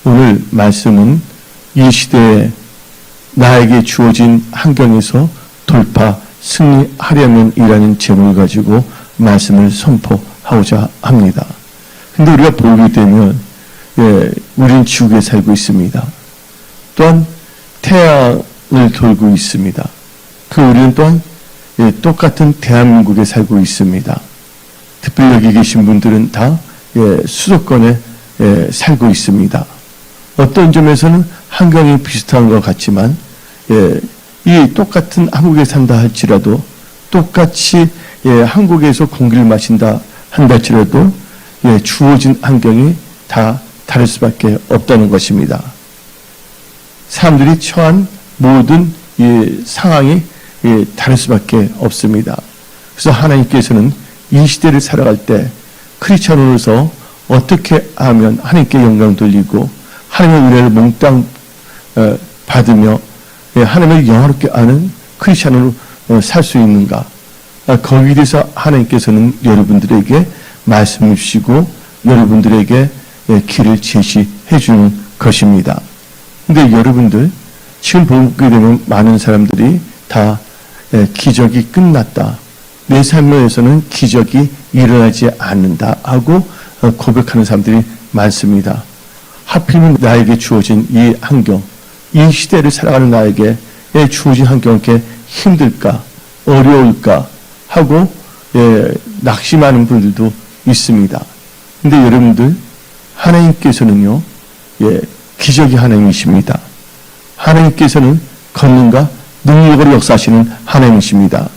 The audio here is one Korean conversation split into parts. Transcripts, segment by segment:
오늘 말씀은 이 시대에 나에게 주어진 환경에서 돌파, 승리하려면이라는 제목을 가지고 말씀을 선포하고자 합니다. 근데 우리가 보게 되면 우리는 지구에 살고 있습니다. 또한 태양을 돌고 있습니다. 우리는 또한 똑같은 대한민국에 살고 있습니다. 특별히 여기 계신 분들은 다 수도권에 살고 있습니다. 어떤 점에서는 환경이 비슷한 것 같지만 이 똑같은 한국에 산다 할지라도 똑같이 한국에서 공기를 마신다 한다 할지라도 주어진 환경이 다 다를 수밖에 없다는 것입니다. 사람들이 처한 모든 상황이 다를 수밖에 없습니다. 그래서 하나님께서는 이 시대를 살아갈 때 크리스천으로서 어떻게 하면 하나님께 영광 돌리고 하나님의 은혜를 몽땅 받으며 하나님을 영화롭게 아는 크리스천으로 살 수 있는가? 거기에 대해서 하나님께서는 여러분들에게 말씀을 주시고 여러분들에게 길을 제시해 주는 것입니다. 근데 여러분들 지금 보게 되면 많은 사람들이 다 기적이 끝났다. 내 삶에서는 기적이 일어나지 않는다 하고 고백하는 사람들이 많습니다. 하필이면 나에게 주어진 이 환경, 이 시대를 살아가는 나에게 주어진 환경이 이렇게 힘들까, 어려울까 하고 낙심하는 분들도 있습니다. 근데 여러분들 하나님께서는요, 기적의 하나님이십니다. 하나님께서는 권능과 능력으로 역사하시는 하나님이십니다.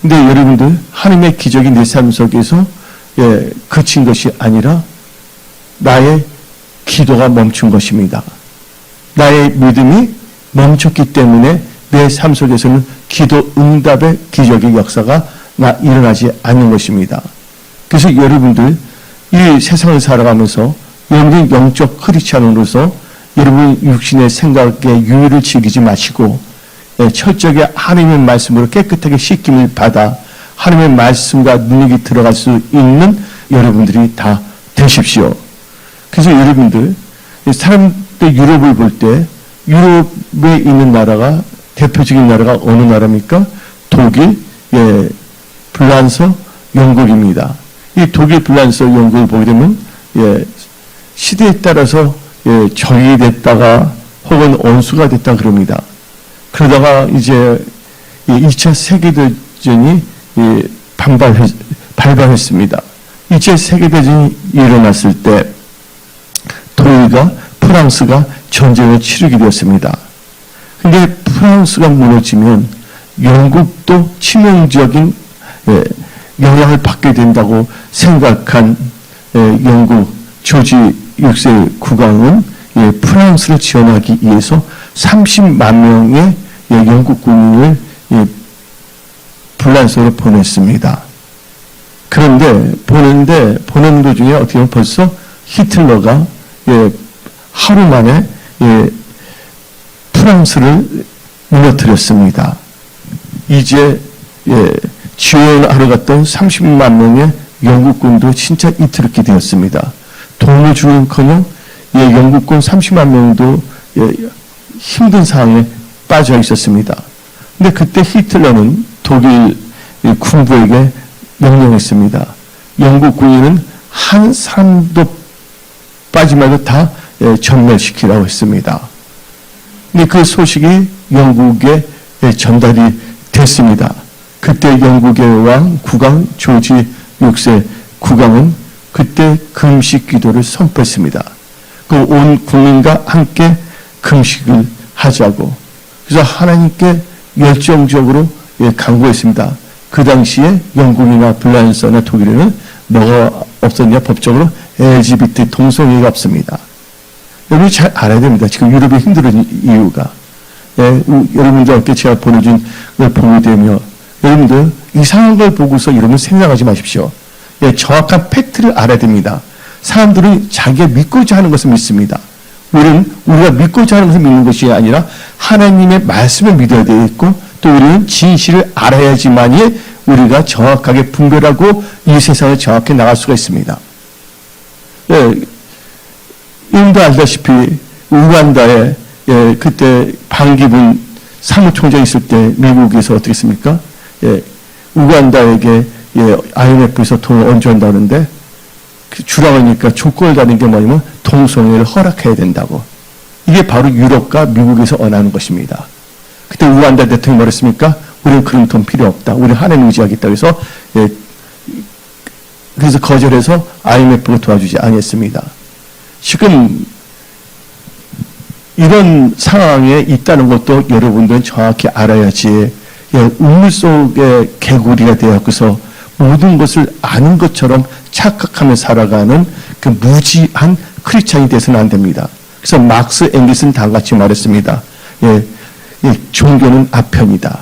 근데 여러분들 하나님의 기적이 내 삶 속에서 그친 것이 아니라 나의 기도가 멈춘 것입니다. 나의 믿음이 멈췄기 때문에 내 삶 속에서는 기도 응답의 기적의 역사가 일어나지 않는 것입니다. 그래서 여러분들 이 세상을 살아가면서 여러분들 영적 크리스찬으로서 여러분 육신의 생각에 유의를 즐기지 마시고 철저하게 하나님의 말씀으로 깨끗하게 씻김을 받아 하나님의 말씀과 능력이 들어갈 수 있는 여러분들이 다 되십시오. 그래서 여러분들 사람들 유럽을 볼 때 유럽에 있는 나라가 대표적인 나라가 어느 나라입니까? 독일, 프랑스, 영국입니다. 이 독일, 프랑스, 영국을 보게 되면 시대에 따라서 적이 됐다가 혹은 원수가 됐다 그럽니다. 그러다가 이제 2차 세계대전이 발발했습니다. 2차 세계대전이 일어났을 때 독일과 프랑스가 전쟁을 치르게 되었습니다. 근데 프랑스가 무너지면 영국도 치명적인 영향을 받게 된다고 생각한 영국 조지 6세 국왕은 프랑스를 지원하기 위해서 30만 명의 영국 군인을 프랑스로 보냈습니다. 그런데 보낸 도중에 어떻게 보면 벌써 히틀러가 하루 만에 프랑스를 무너뜨렸습니다. 이제 지원하러 갔던 30만 명의 영국군도 진짜 이틀게 되었습니다. 돈을 주는커녕 영국군 30만 명도 힘든 상황에 빠져 있었습니다. 근데 그때 히틀러는 독일 군부에게 명령했습니다. 영국 군인은 한 사람도 빠지지 말고 다 전멸시키라고 했습니다. 근데 그 소식이 영국에 전달이 됐습니다. 그때 영국의 왕 국왕 조지 6세 국왕은 그때 금식 기도를 선포했습니다. 그 온 국민과 함께 금식을 하자고. 그래서 하나님께 열정적으로 간구했습니다. 그 당시에 영국이나 프랑스나 독일에는 뭐가 없었냐? 법적으로 LGBT 동성애가 없습니다. 여러분이 잘 알아야 됩니다. 지금 유럽이 힘들어진 이유가. 여러분들께 제가 보내준 걸 보게 되면 여러분들 이상한 걸 보고서 여러분 생각하지 마십시오. 정확한 팩트를 알아야 됩니다. 사람들은 자기가 믿고자 하는 것을 믿습니다. 우리가 믿고자 하는 것을 믿는 것이 아니라 하나님의 말씀을 믿어야 되겠고 또 우리는 진실을 알아야지만이 우리가 정확하게 분별하고 이 세상을 정확히 나갈 수가 있습니다. 여러분도 알다시피 우간다에 그때 반기문 사무총장 있을 때 미국에서 어떻게 했습니까? 우간다에게 IMF에서 돈을 얹어준다는데 주라고 하니까 조건을 다는 게 뭐냐면 동성애를 허락해야 된다고. 이게 바로 유럽과 미국에서 원하는 것입니다. 그때 우간다 대통령이 말했습니까? 우리는 그런 돈 필요 없다. 우리는 하나님 의지하겠다. 그래서 거절해서 IMF가 도와주지 않았습니다. 지금 이런 상황에 있다는 것도 여러분들은 정확히 알아야지 우물 속의 개구리가 되어서 모든 것을 아는 것처럼 착각하며 살아가는 그 무지한 크리스찬이 돼서는 안 됩니다. 그래서 막스 앵겔스는 다같이 말했습니다. 종교는 아편이다.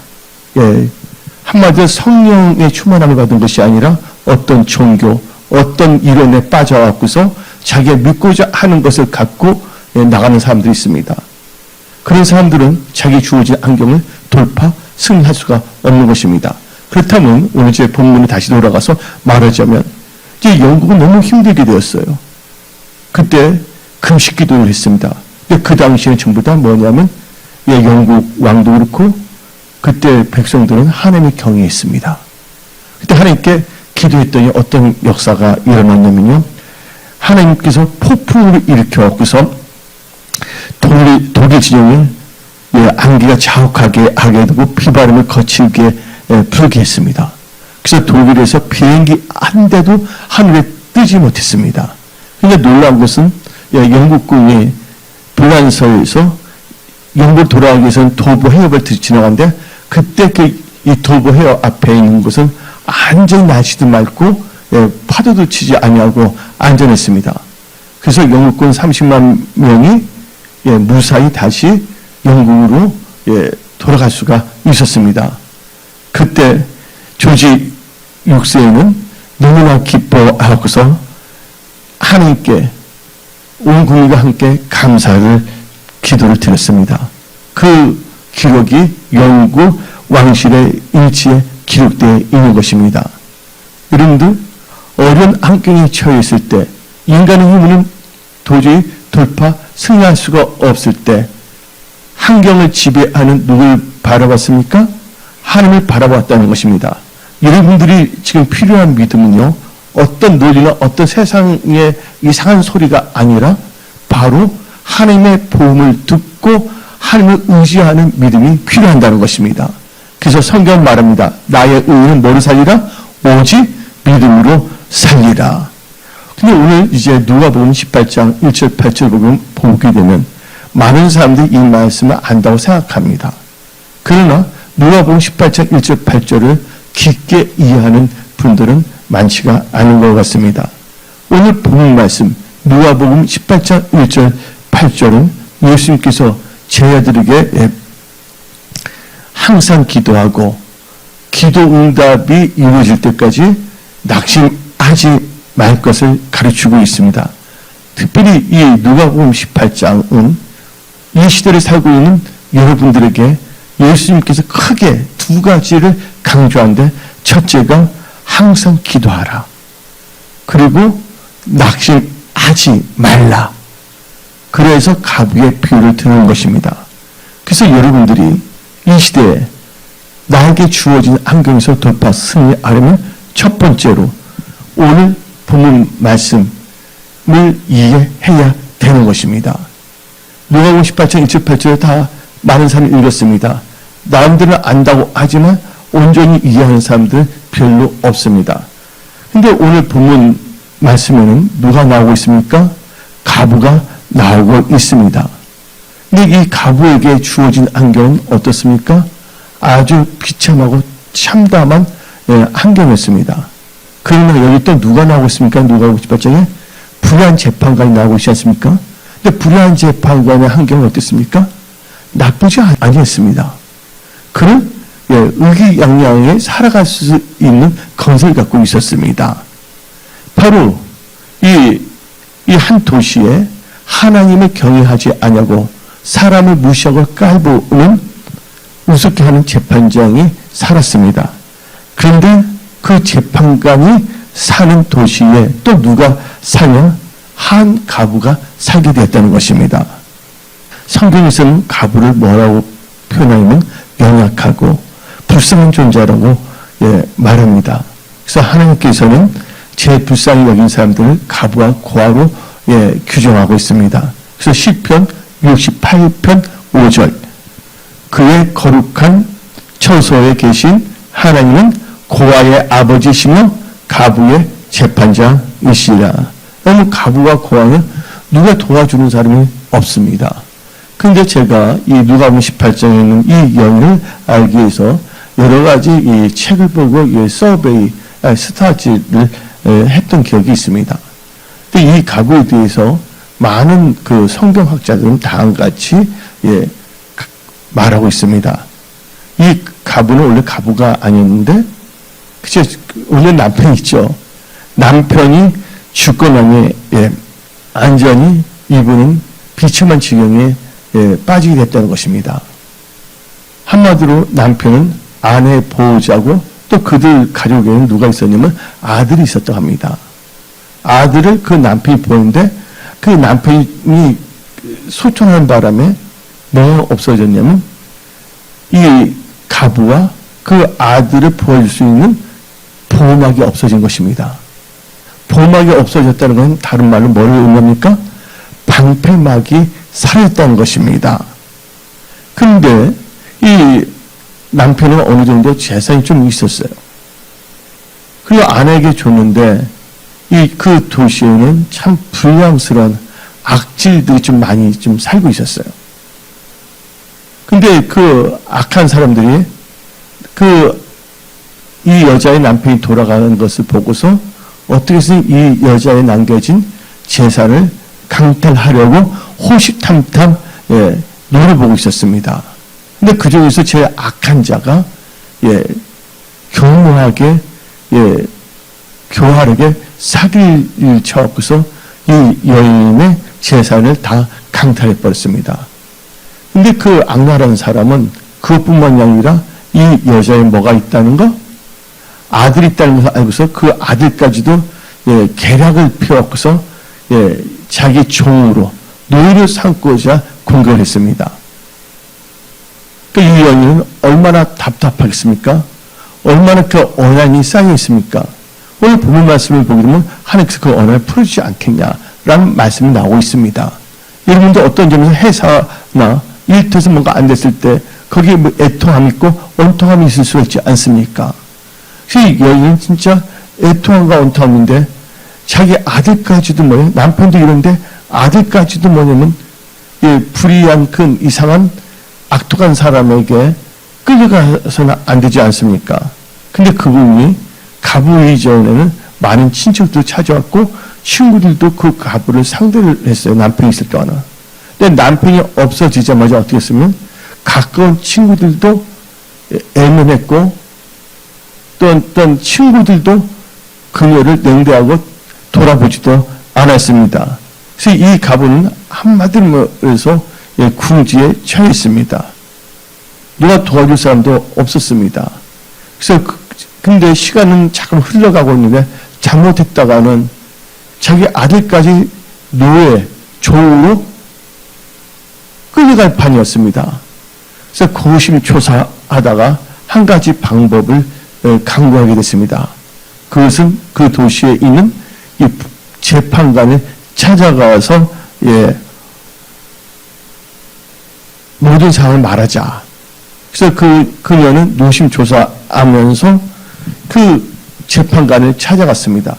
한마디로 성령의 충만함을 받은 것이 아니라 어떤 종교, 어떤 이론에 빠져갖고서 자기가 믿고자 하는 것을 갖고 나가는 사람들이 있습니다. 그런 사람들은 자기 주어진 환경을 돌파, 승리할 수가 없는 것입니다. 그렇다면 오늘 제 본문에 다시 돌아가서 말하자면 이제 영국은 너무 힘들게 되었어요. 그때 금식 기도를 했습니다. 근데 그 당시에는 전부 다 뭐냐면 영국 왕도 그렇고 그때 백성들은 하나님을 경외했습니다. 그때 하나님께 기도했더니 어떤 역사가 일어났냐면요. 하나님께서 폭풍을 일으켜갖고서 독일 진영을 안개가 자욱하게 하게 되고 비바람을 거칠게 불게 했습니다. 그래서 독일에서 비행기 한 대도 하늘에 뜨지 못했습니다. 그런데 놀라운 것은 영국군이 불란서에서 영국 돌아가기 위해서는 도보 해협을 지나가는데 그때 이 도보 해협 앞에 있는 곳은 완전히 날씨도 맑고 파도도 치지 아니하고 안전했습니다. 그래서 영국군 30만 명이 무사히 다시 영국으로 돌아갈 수가 있었습니다. 그때 조지 6세는 너무나 기뻐하고서 하나님께 온 국민과 함께 감사를 기도를 드렸습니다. 그 기록이 영국 왕실의 일지에 기록되어 있는 것입니다. 여러분들 어려운 환경에 처해 있을 때 인간의 힘으로는 도저히 돌파, 승리할 수가 없을 때 환경을 지배하는 누굴 바라봤습니까? 하나님을 바라봤다는 것입니다. 여러분들이 지금 필요한 믿음은요, 어떤 논리나 어떤 세상의 이상한 소리가 아니라 바로 하나님의 보험을 듣고 하나님을 의지하는 믿음이 필요한다는 것입니다. 그래서 성경 말합니다. 나의 의는 뭐로 살리라? 오직 믿음으로 살리라. 근데 오늘 이제 누가복음 18장 1절 8절 보게 되면 많은 사람들이 이 말씀을 안다고 생각합니다. 그러나 누가복음 18장 1절 8절을 깊게 이해하는 분들은 많지가 않은 것 같습니다. 오늘 본문 말씀 누가복음 18장 1절 8절은 예수님께서 제자들에게 항상 기도하고 기도 응답이 이루어질 때까지 낙심하지 말 것을 가르치고 있습니다. 특별히 이 누가복음 18장은 이 시대를 살고 있는 여러분들에게 예수님께서 크게 두 가지를 강조하는데 첫째가 항상 기도하라. 그리고 낙심하지 말라. 그래서 가부의 비유를 드는 것입니다. 그래서 여러분들이 이 시대에 나에게 주어진 환경에서 돌파 승리하려면 첫 번째로 오늘 본문 말씀을 이해해야 되는 것입니다. 누가복음 18장 1절 8절을 다 많은 사람이 읽었습니다. 남들은 안다고 하지만 온전히 이해하는 사람들은 별로 없습니다. 근데 오늘 본문 말씀에는 누가 나오고 있습니까? 가부가 나오고 있습니다. 근데 이 가부에게 주어진 환경은 어떻습니까? 아주 비참하고 참담한 환경이었습니다. 그러나 여기 또 누가 나오고 있습니까? 누가복음 18장에 불의한 재판관이 나오고 있지 않습니까? 근데 불의한 재판관의 환경은 어땠습니까? 나쁘지 아니었습니다. 그는 의기양양하게 살아갈 수 있는 건설을 갖고 있었습니다. 바로 이 한 도시에 하나님을 경외하지 아니하고 사람을 무시하고 깔보는 우습게 하는 재판장이 살았습니다. 그런데 그 재판관이 사는 도시에 또 누가 사냐? 한 가부가 살게 되었다는 것입니다. 성경에서는 가부를 뭐라고 표현하냐면 연약하고 불쌍한 존재라고 말합니다. 그래서 하나님께서는 제 불쌍히 여긴 사람들을 가부와 고아로 규정하고 있습니다. 그래서 시편 68편 5절 그의 거룩한 처소에 계신 하나님은 고아의 아버지시며 가부의 재판장이시라. 그러면 가부와 고아는 누가 도와주는 사람이 없습니다. 근데 제가 이 누가복음 18장에 있는 이 여인을 알기 위해서 여러 가지 이 책을 보고 이 서베이, 스타지를 했던 기억이 있습니다. 근데 이 가부에 대해서 많은 그 성경학자들은 다음같이 말하고 있습니다. 이 가부는 원래 가부가 아니었는데, 그쵸? 원래 남편이죠. 남편이 죽고 안전히 이분은 비참한 지경에 빠지게 됐다는 것입니다. 한마디로 남편은 아내 보호자고 또 그들 가족에는 누가 있었냐면 아들이 있었다고 합니다. 아들을 그 남편이 보는데 그 남편이 소천하는 바람에 뭐가 없어졌냐면 이 가부와 그 아들을 보호해줄 수 있는 보호막이 없어진 것입니다. 보호막이 없어졌다는 건 다른 말로 뭐를 의미합니까? 방패막이 사라졌다는 것입니다. 그런데 이 남편은 어느 정도 재산이 좀 있었어요. 그리고 아내에게 줬는데 그 도시에는 참 불량스러운 악질들이 좀 많이 좀 살고 있었어요. 근데 그 악한 사람들이 이 여자의 남편이 돌아가는 것을 보고서 어떻게 해서 이 여자에 남겨진 재산을 강탈하려고 호시탐탐 노려보고 있었습니다. 근데 그 중에서 제일 악한 자가 교묘하게 교활하게 사기를 쳐갖고서 이 여인의 재산을 다 강탈해 버렸습니다. 근데 그 악랄한 사람은 그것뿐만이 아니라 이 여자에 뭐가 있다는 거? 아들이 있다는 것을 알고서 그 아들까지도 계략을 펴갖고서 자기 종으로 노예로 삼고자 공격을 했습니다. 이 여인은 얼마나 답답하겠습니까? 얼마나 그 언약이 쌓여 있습니까? 오늘 본문 말씀을 보게 되면 하나님께서 그 언약을 풀어주지 않겠냐라는 말씀이 나오고 있습니다. 여러분도 어떤 점에서 회사나 일터에서 뭔가 안 됐을 때 거기에 뭐 애통함이 있고 원통함이 있을 수가 있지 않습니까? 그래서 이 여인은 진짜 애통함과 원통함인데 자기 아들까지도 뭐예요? 남편도 이런데 아들까지도 뭐냐면 불의한 큰 이상한 악독한 사람에게 끌려가서는 안 되지 않습니까? 근데 그분이 가부 이전에는 많은 친척도 찾아왔고 친구들도 그 가부를 상대를 했어요. 남편이 있을 동안은. 근데 남편이 없어지자마자 어떻게 했으면 가까운 친구들도 애면했고 또 어떤 친구들도 그녀를 냉대하고 돌아보지도 않았습니다. 그래서 이 가부는 한마디로 해서 궁지에 처해 있습니다. 누가 도와줄 사람도 없었습니다. 그래서 근데 시간은 잠깐 흘러가고 있는데 잘못했다가는 자기 아들까지 노예, 조우로 끌려갈 판이었습니다. 그래서 고심초사하다가 한 가지 방법을 강구하게 됐습니다. 그것은 그 도시에 있는 이 재판관을 찾아가서 모든 상황을 말하자. 그래서 그녀는 노심초사하면서 그 재판관을 찾아갔습니다.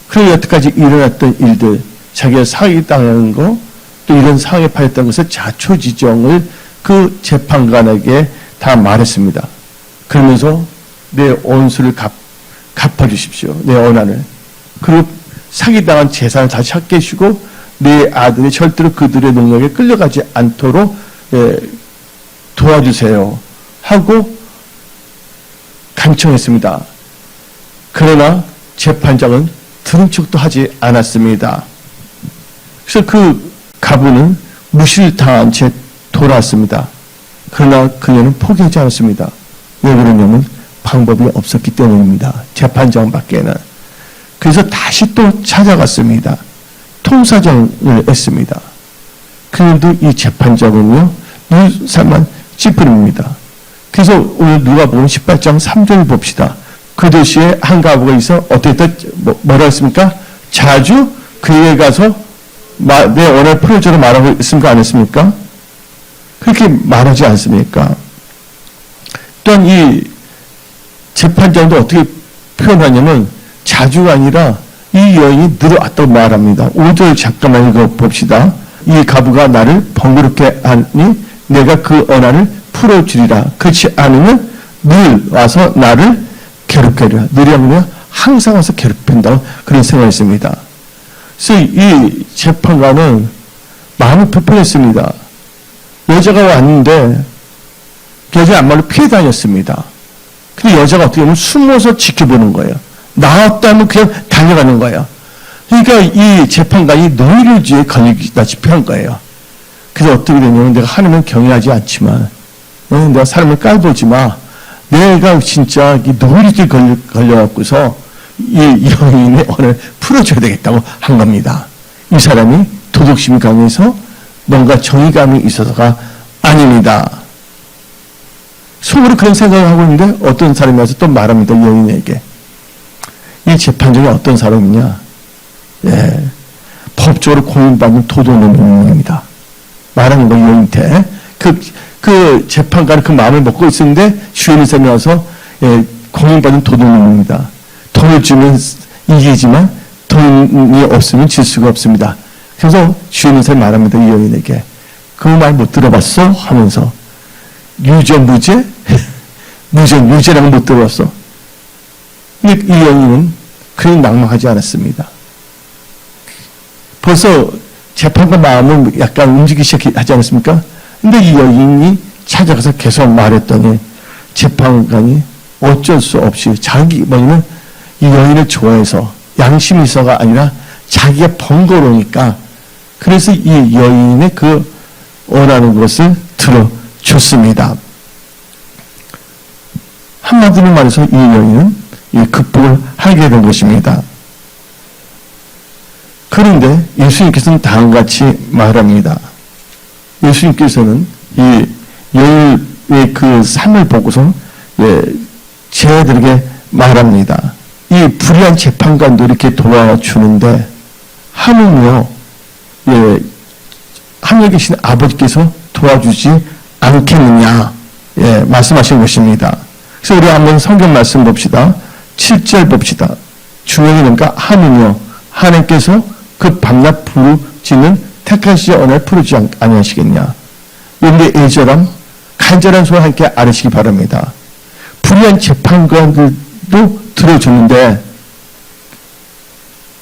그리고 여태까지 일어났던 일들, 자기가 사기당하는 거, 또 이런 상황에 파였던 것을 자초지정을 그 재판관에게 다 말했습니다. 그러면서 내 원수를 갚아주십시오. 내 원한을. 그리고 사기당한 재산을 다시 찾게 해주고 내 아들이 절대로 그들의 능력에 끌려가지 않도록 도와주세요. 하고 간청했습니다. 그러나 재판장은 들은 척도 하지 않았습니다. 그래서 그 가부는 무시를 당한 채 돌아왔습니다. 그러나 그녀는 포기하지 않았습니다. 왜 그러냐면 방법이 없었기 때문입니다. 재판장 밖에는. 그래서 다시 또 찾아갔습니다. 통사정을 했습니다. 그런데 이 재판장은요, 눈살만 찌푸립니다. 그래서 오늘 누가복음 18장 3절을 봅시다. 그 도시에 한 과부가 있어 어떻게 뭐라 했습니까? 자주 그에게 가서 내 원을 풀어주라 말하고 있습니까? 안 했습니까? 그렇게 말하지 않습니까? 또한 이 재판장도 어떻게 표현하냐면 자주가 아니라 이 여인이 늘어왔다고 말합니다. 5절 잠깐만 읽어봅시다. 이 과부가 나를 번거롭게 하니 내가 그 언한을 풀어주리라. 그렇지 않으면 늘 와서 나를 괴롭히리라. 늘이 아니라 항상 와서 괴롭힌다고 그런 생각했습니다. 그래서 이 재판관은 마음이 불편했습니다. 여자가 왔는데 여자 안말로 피해 다녔습니다. 근데 여자가 어떻게 보면 숨어서 지켜보는 거예요. 나왔다면 그냥 달려가는 거예요. 그러니까 이 재판관이 노이로지에 걸리다시피 한 거예요. 그래서 어떻게 되냐면 내가 하나님은 경외하지 않지만 내가 사람을 깔보지 마. 내가 진짜 이 노이로지에 걸려갖고서 이 여인의 언을 풀어줘야 되겠다고 한 겁니다. 이 사람이 도덕심이 강해서 뭔가 정의감이 있어서가 아닙니다. 속으로 그런 생각을 하고 있는데 어떤 사람이 와서 또 말합니다. 여인에게. 이 재판장이 어떤 사람이냐. 예, 법적으로 공인받는 도둑놈입니다. 말하는 거 여인한테. 그 재판관은 그 마음을 먹고 있었는데 주인의 사람이 와서 공인받는 도둑놈입니다. 돈을 주면 이기지만 돈이 없으면 질 수가 없습니다. 그래서 주인의 사람이 말합니다. 이 여인에게. 그 말 못 들어봤어? 하면서 유죄, 무죄? 유죄라는 못 들어봤어. 근데 이 여인은 그렇게 낭망하지 않았습니다. 벌써 재판관 마음은 약간 움직이기 시작하지 않았습니까? 근데 이 여인이 찾아가서 계속 말했더니 재판관이 어쩔 수 없이 뭐냐면 이 여인을 좋아해서 양심이 있어가 아니라 자기가 번거로우니까 그래서 이 여인의 그 원하는 것을 들어줬습니다. 한마디로 말해서 이 여인은 극복을 하게 된 것입니다. 그런데 예수님께서는 다음같이 말합니다. 예수님께서는 이 여인의 그 삶을 보고서 제자들에게 말합니다. 이 불의한 재판관도 이렇게 도와주는데 하물며 하늘에 계신 아버지께서 도와주지 않겠느냐 말씀하신 것입니다. 그래서 우리 한번 성경 말씀 봅시다. 7절 봅시다. 중요한 게 뭡니까? 하물며 하나님께서 그 밤낮 부르짖는 택한 씨의 언어를 풀어주지 아니하시겠냐. 우리의 애절함, 간절한 소원 함께 알으시기 바랍니다. 불의한 재판관들도 들어줬는데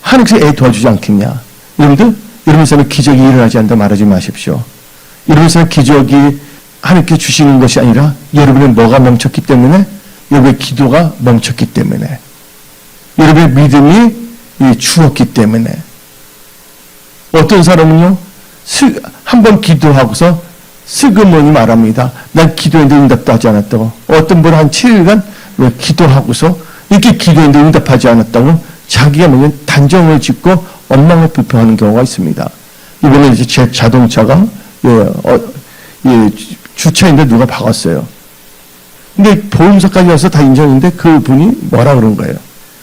하나님께서 도와주지 않겠냐. 여러분들, 여러분 삶에 기적이 일어나지 않는다 말하지 마십시오. 여러분 삶에 기적이 하나님께 주시는 것이 아니라 여러분의 뭐가 멈췄기 때문에, 여러분의 기도가 멈췄기 때문에, 여러분의 믿음이 죽었기 때문에. 어떤 사람은요, 한 번 기도하고서 슬그머니 말합니다. 난 기도했는데 응답도 하지 않았다고. 어떤 분은 한 7일간 기도하고서 이렇게 기도했는데 응답하지 않았다고 자기가 뭐냐면 단정을 짓고 원망을 불평하는 경우가 있습니다. 이번에 이제 제 자동차가 주차인데 누가 박았어요. 근데 보험사까지 와서 다 인정했는데 그분이 뭐라 그런 거예요.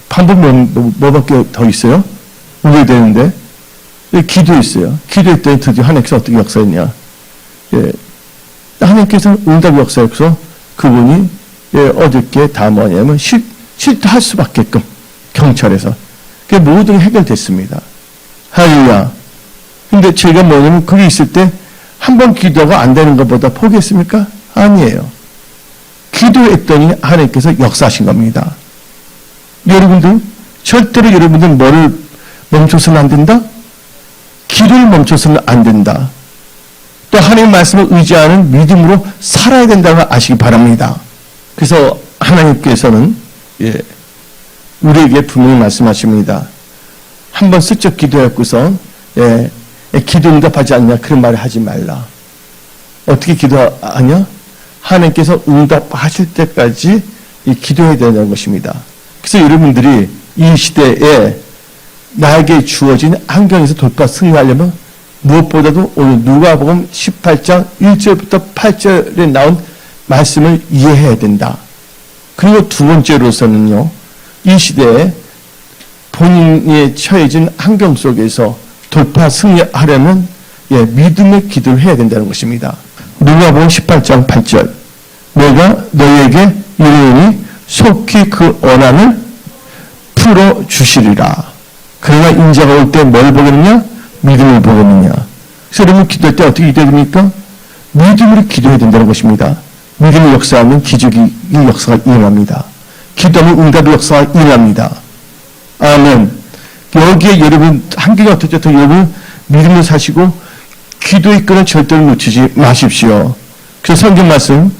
방법 뭐밖에 더 있어요? 우회되는데 기도했어요. 기도했더니 드디어 하나님께서 어떻게 역사했냐. 하나님께서 응답 역사해서 그분이 어저께 다 뭐냐면 실토할 수밖에끔 경찰에서 그게 모든 게 해결됐습니다. 할렐루야. 근데 제가 뭐냐면 그게 있을 때 한 번 기도가 안 되는 것보다 포기했습니까? 아니에요. 기도했더니 하나님께서 역사하신 겁니다. 여러분들 절대로 여러분들 뭐를 멈춰서는 안 된다? 기도를 멈춰서는 안 된다. 또 하나님의 말씀을 의지하는 믿음으로 살아야 된다는 걸 아시기 바랍니다. 그래서 하나님께서는 우리에게 분명히 말씀하십니다. 한번 슬쩍 기도했고서 기도 응답하지 않냐 그런 말을 하지 말라. 어떻게 기도하냐? 하나님께서 응답하실 때까지 기도해야 되는 것입니다. 그래서 여러분들이 이 시대에 나에게 주어진 환경에서 돌파 승리하려면 무엇보다도 오늘 누가복음 18장 1절부터 8절에 나온 말씀을 이해해야 된다. 그리고 두 번째로서는요, 이 시대에 본인이 처해진 환경 속에서 돌파 승리하려면 믿음의 기도를 해야 된다는 것입니다. 누가복음 18장 8절, 내가 너희에게 이르노니 속히 그 원한을 풀어주시리라. 그러나 인자가 올 때 뭘 보겠느냐? 믿음을 보겠느냐. 그래서 여러분 기도할 때 어떻게 기도해야 됩니까? 믿음으로 기도해야 된다는 것입니다. 믿음의 역사하면 기적의 역사가 일어납니다. 기도하면 응답의 역사가 일어납니다. 아멘. 여기에 여러분 한계가 어떻게 더 여러분 믿음을 사시고 기도의 끈을 절대로 놓치지 마십시오. 그래서 성경 말씀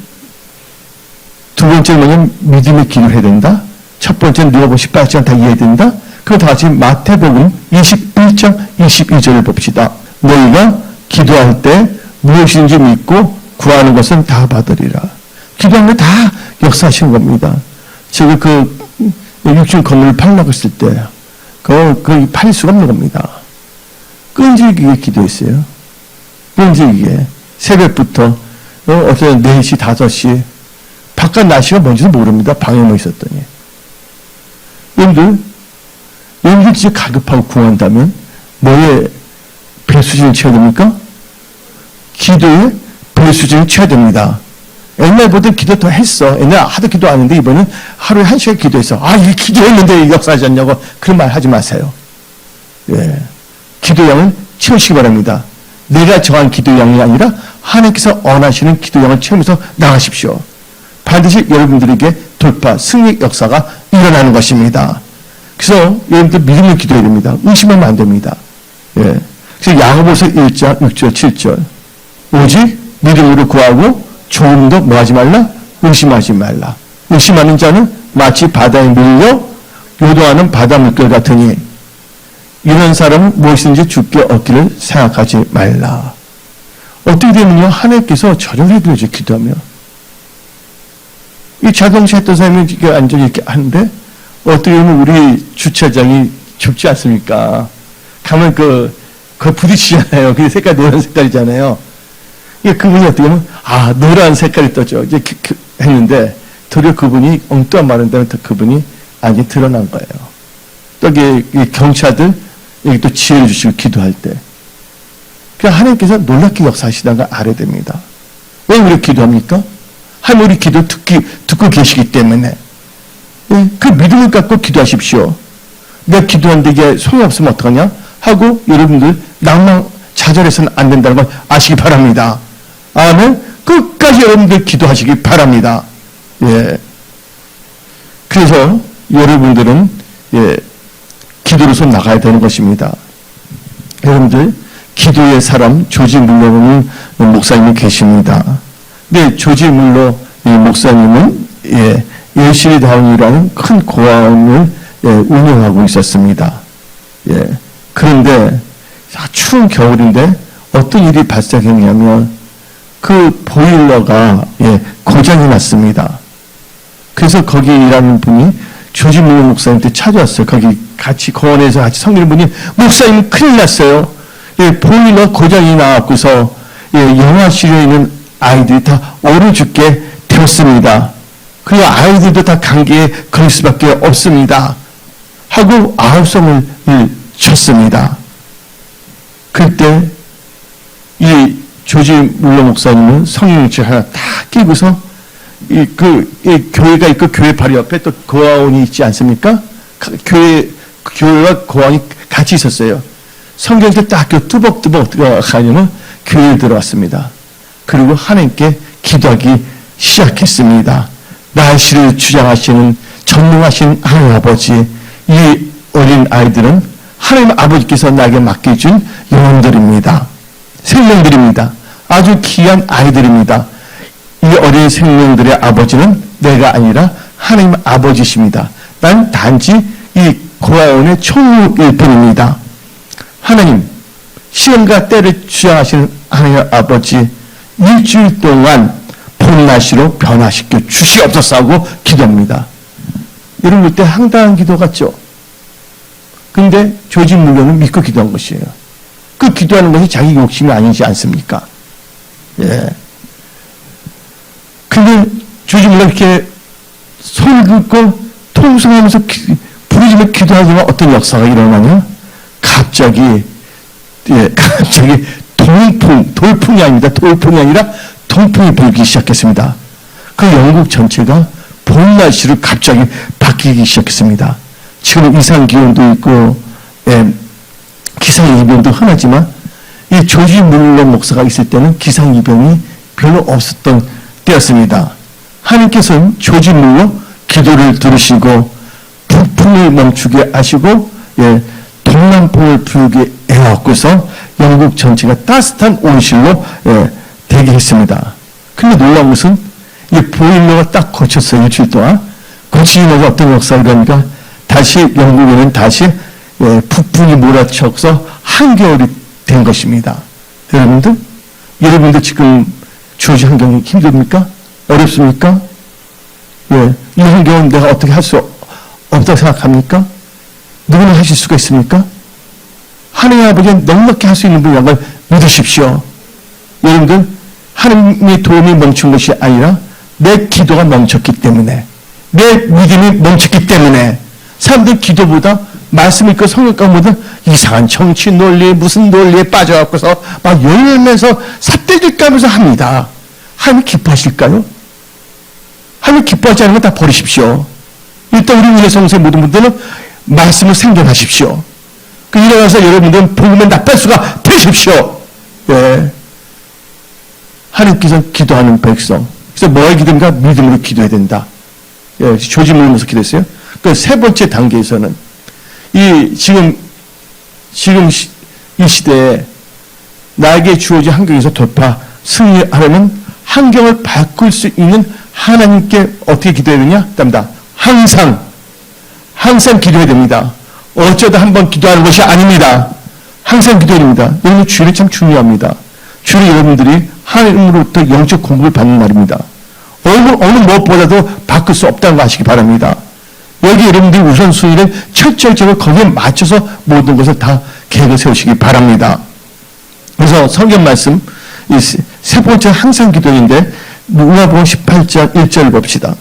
두 번째는 뭐냐면 믿음의 기도를 해야 된다. 첫 번째는 누가복음 18장 다 이해해야 된다. 그럼 다 같이 마태복음 21장 22절을 봅시다. 너희가 기도할 때 무엇인지 믿고 구하는 것은 다 받으리라. 기도하면 다 역사하시는 겁니다. 제가 그 육중 건물을 팔려고 했을 때 그거 팔 수가 없는 겁니다. 끈질기게 기도했어요. 끈질기게 새벽부터 어떤 4시 5시 바깥 날씨가 뭔지도 모릅니다. 방에만 있었더니. 여러분들 진짜 갈급하고 구한다면 뭐에 배수진을 쳐야 됩니까? 기도에 배수진을 쳐야 됩니다. 옛날보다 기도 더 했어. 옛날 하도 기도 안 했는데 이번엔 하루에 1시간 기도했어. 이게 기도했는데 역사하지 않냐고 그런 말 하지 마세요. 기도량을 채우시기 바랍니다. 내가 정한 기도량이 아니라 하나님께서 원하시는 기도량을 채우면서 나가십시오. 반드시 여러분들에게 돌파, 승리 역사가 일어나는 것입니다. 그래서 여러분들 믿음을 기도해야 됩니다. 의심하면 안 됩니다. 그래서 야고보서 1장 6절 7절 오직 믿음으로 구하고 조금도 뭐하지 말라? 의심하지 말라. 의심하는 자는 마치 바다에 밀려 요동하는 바다 물결 같으니 이런 사람은 무엇이든지 주께 얻기를 생각하지 말라. 어떻게 되면요, 하나님께서 저절로 해드려죠. 기도하면. 이 자동차 했던 사람이 이렇게 앉아 이렇게 하는데 어떻게 보면 우리 주차장이 좁지 않습니까? 가면 그 부딪히잖아요. 그 색깔 노란 색깔이잖아요. 그분이 어떻게 보면 노란 색깔이 떠죠. 이제 했는데 도리어 그분이 엉뚱한 말을 하면 그분이 아니 드러난 거예요. 또 경찰들 여기 또 지혜를 주시고 기도할 때. 그러니까 하나님께서 놀랍게 역사하시다는 걸 알아야 됩니다. 왜 우리 기도합니까? 하나님 우리 기도 듣고 계시기 때문에. 그 믿음을 갖고 기도하십시오. 내가 기도하는데 이게 소용없으면 어떡하냐? 하고 여러분들 낭만 좌절해서는 안 된다는 걸 아시기 바랍니다. 아멘. 끝까지 여러분들 기도하시기 바랍니다. 그래서 여러분들은 기도로서 나가야 되는 것입니다. 여러분들 기도의 사람 조지 물러는 목사님이 계십니다. 네, 조지 물러 목사님은 열심히 다운이라는 큰 고아원을 운영하고 있었습니다. 그런데 추운 겨울인데 어떤 일이 발생했냐면 그 보일러가 고장이 났습니다. 그래서 거기 일하는 분이 조지 물러 목사님한테 찾아왔어요. 거기 같이 거원에서 같이 섬기는 분이 목사님 큰일 났어요. 보일러 고장이 나왔고서 영화실에 있는 아이들이 다 얼어 죽게 되었습니다. 그리고 아이들도 다 감기에 걸릴 수밖에 없습니다. 하고 아우성을 쳤습니다. 그때 이 조지 물러 목사님은 성령줄 하나 다 끼고서 교회가 있고 교회 바로 옆에 또 고아원이 있지 않습니까? 교회와 고아원이 같이 있었어요. 성경들 딱 뚜벅뚜벅 들어가냐면 교회에 들어왔습니다. 그리고 하나님께 기도하기 시작했습니다. 날씨를 주장하시는 전능하신 하나님 아버지, 이 어린 아이들은 하나님 아버지께서 나에게 맡겨준 영혼들입니다. 생명들입니다. 아주 귀한 아이들입니다. 이 어린 생명들의 아버지는 내가 아니라 하나님 아버지십니다. 난 단지 이 고아원의 총무일 뿐입니다. 하나님, 시간과 때를 주장하시는 하나님 아버지, 일주일 동안 봄날씨로 변화시켜 주시옵소서 하고 기도합니다. 여러분 그때 황당한 기도 같죠? 근데 조지 물러는 믿고 기도한 것이에요. 그 기도하는 것이 자기 욕심이 아니지 않습니까? 예. 근데 조지 물러 이렇게 손을 긋고 통성하면서 부르짖으며 기도하지만 어떤 역사가 일어나냐? 갑자기 돌풍이 아닙니다. 돌풍이 아니라 동풍이 불기 시작했습니다. 그 영국 전체가 봄 날씨로 갑자기 바뀌기 시작했습니다. 지금 이상 기온도 있고, 기상이변도 흔하지만, 이 조지 물러 목사가 있을 때는 기상이변이 별로 없었던 때였습니다. 하나님께서는 조지 물러 기도를 들으시고, 북풍을 멈추게 하시고, 동남풍을 불게 해왔고서 영국 전체가 따뜻한 온실로 되게 했습니다. 근데 놀라운 것은 이 보일러가 딱 고쳤어요. 일주일 동안. 고치면서 어떤 역사가 일어나니까 다시 영국에는 다시 북풍이 몰아쳐서 한겨울이 된 것입니다. 여러분들 지금 주어진 환경이 힘듭니까? 어렵습니까? 이 환경은 내가 어떻게 할 수 없다고 생각합니까? 누구나 하실 수가 있습니까? 하나님 아버지는 넉넉히 할 수 있는 분이라는 걸 믿으십시오. 여러분들, 하나님의 도움이 멈춘 것이 아니라 내 기도가 멈췄기 때문에, 내 믿음이 멈췄기 때문에 사람들 기도보다 말씀 읽고 성경 가보다 이상한 정치 논리, 무슨 논리에 빠져갖고서 막 열면서 삿대질 까면서 합니다. 하나님 기뻐하실까요? 하나님 기뻐하지 않으면 다 버리십시오. 일단 우리 은혜성소의 모든 분들은 말씀을 생존하십시오. 그 일어나서 여러분들은 복음의 납달수가 되십시오. 하나님께서 기도하는 백성. 그래서 뭐에 기도인가? 믿음으로 기도해야 된다. 조짐을 하면서 기도했어요. 그 세 번째 단계에서는 지금 이 시대에 나에게 주어진 환경에서 돌파, 승리하려면 환경을 바꿀 수 있는 하나님께 어떻게 기도해야 되냐? 답니다. 항상 기도해야 됩니다. 어쩌다 한번 기도하는 것이 아닙니다. 항상 기도해야 됩니다. 여러분, 주일이 참 중요합니다. 주일에 여러분들이 하나님으로부터 영적 공급을 받는 날입니다. 어느 무엇보다도 바꿀 수 없다는 거 아시기 바랍니다. 여기 여러분들이 우선순위를 철저히 거기에 맞춰서 모든 것을 다 계획을 세우시기 바랍니다. 그래서 성경 말씀, 이 세 번째 항상 기도인데, 누가복음 18장 1절을 봅시다.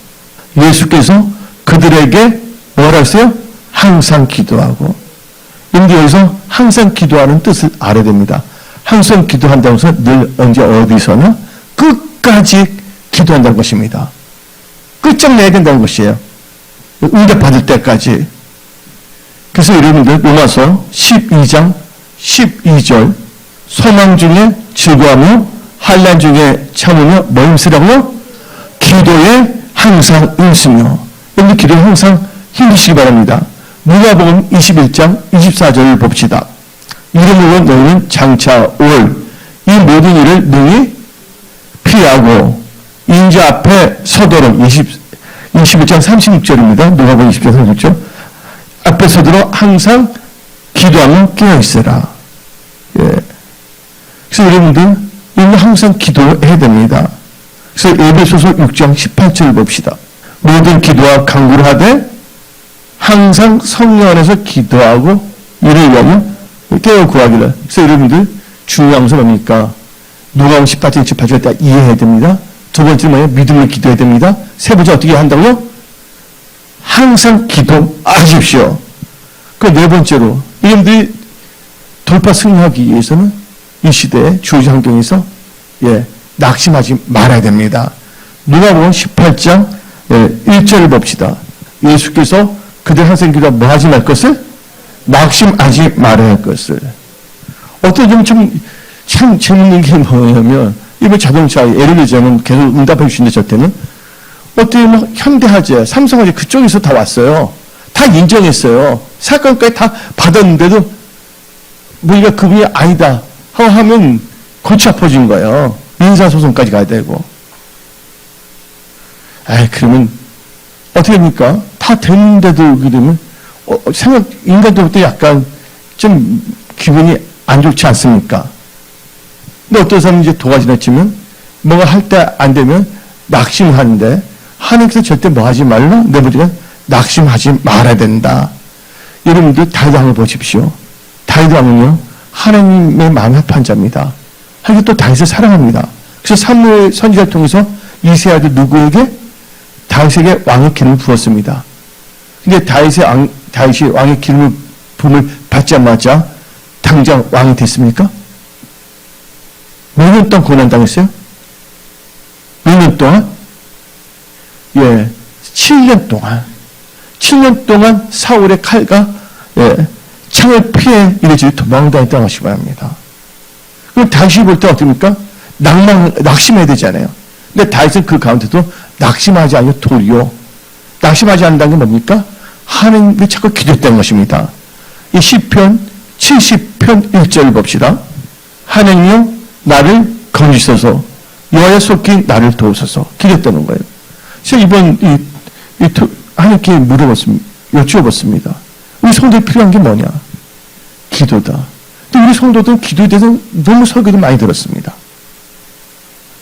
예수께서 그들에게 뭐라 했어요? 항상 기도하고. 근데 여기서 항상 기도하는 뜻을 알아야 됩니다. 항상 기도한다고 해서 늘 언제 어디서나 끝까지 기도한다는 것입니다. 끝장내야 된다는 것이에요. 응답받을 때까지. 그래서 여러분들 로마서 12장 12절 소망 중에 즐거워하며 환난 중에 참으며 뭐 힘쓰라고요? 기도에 항상 힘쓰며. 여러분들 기도에 항상 힘쓰시기 바랍니다. 누가복음 21장 24절을 봅시다. 이름으로 너희는 장차 올 이 모든 일을 능히 피하고 인자 앞에 서도록 21장 36절입니다. 누가복음 20장 36절 앞에 서도록 항상 기도하며 깨어있으라. 그래서 여러분들 이는 항상 기도해야 됩니다. 그래서 에베소서 6장 18절을 봅시다. 모든 기도와 간구를 하되 항상 성령 안에서 기도하고 이를 위하여 깨어 구하기를. 그래서 여러분들 중요한 것은 뭡니까? 누가복음 18장 18절 때 이해해야 됩니다. 두 번째는 뭐예요? 믿음을 기도해야 됩니다. 세 번째 어떻게 한다고요? 항상 기도하십시오. 그 네 번째로 여러분들이 돌파 승리하기 위해서는 이 시대의 주어진 환경에서 낙심하지 말아야 됩니다. 누가복음 18장 1절을 봅시다. 예수께서 그들 항상 기도하 뭐 하지 말 것을? 낙심하지 말아야 할 것을. 어떤 좀 재밌는 게 뭐냐면, 이번 자동차 예를 들자면 계속 응답해 주시는데 저 때는 어떻게 막 현대화재, 삼성화재 그쪽에서 다 왔어요. 다 인정했어요. 사건까지 다 받았는데도 우리가 그분이 아니다 하면 골치 아파진 거예요. 민사소송까지 가야 되고. 그러면 어떻게 됩니까? 다 됐는데도 그렇게 되면 인간들부터 약간 좀 기분이 안 좋지 않습니까? 근데 어떤 사람은 이제 도가 지나치면 뭔가 할 때 안 되면 낙심을 하는데 하나님께서 절대 뭐 하지 말라? 내 보니까 낙심하지 말아야 된다. 여러분들 다윗 왕을 보십시오. 다윗 왕은요, 하나님의 마음의 합판자입니다. 하나님 또 다윗을 사랑합니다. 그래서 사무엘 선지자를 통해서 이새야도 누구에게? 다윗에게 왕의 기름을 부었습니다. 근데 다윗이 왕의 기름을 부음을 받자마자 당장 왕이 됐습니까? 몇 년 동안 고난당했어요? 몇 년 동안? 7년 동안. 7년 동안 사울의 칼과 창을 피해 이래저래 도망다녔다고 하시기 바랍니다. 그럼 다윗이 볼 때 어떻습니까? 낙심해야 되잖아요. 근데 다윗은 그 가운데도 낙심하지 않고 도리어 낙심하지 않는다는 게 뭡니까? 하나님을 자꾸 기도했다는 것입니다. 이 시편 70편 1절을 봅시다. 하나님이여 나를 건지소서 여호와의 속히 나를 도우소서 기도했다는 거예요. 그래서 이번 하나님께 여쭈어봤습니다. 우리 성도에 필요한 게 뭐냐? 기도다. 근데 우리 성도들은 기도에 대해서 너무 설교도 많이 들었습니다.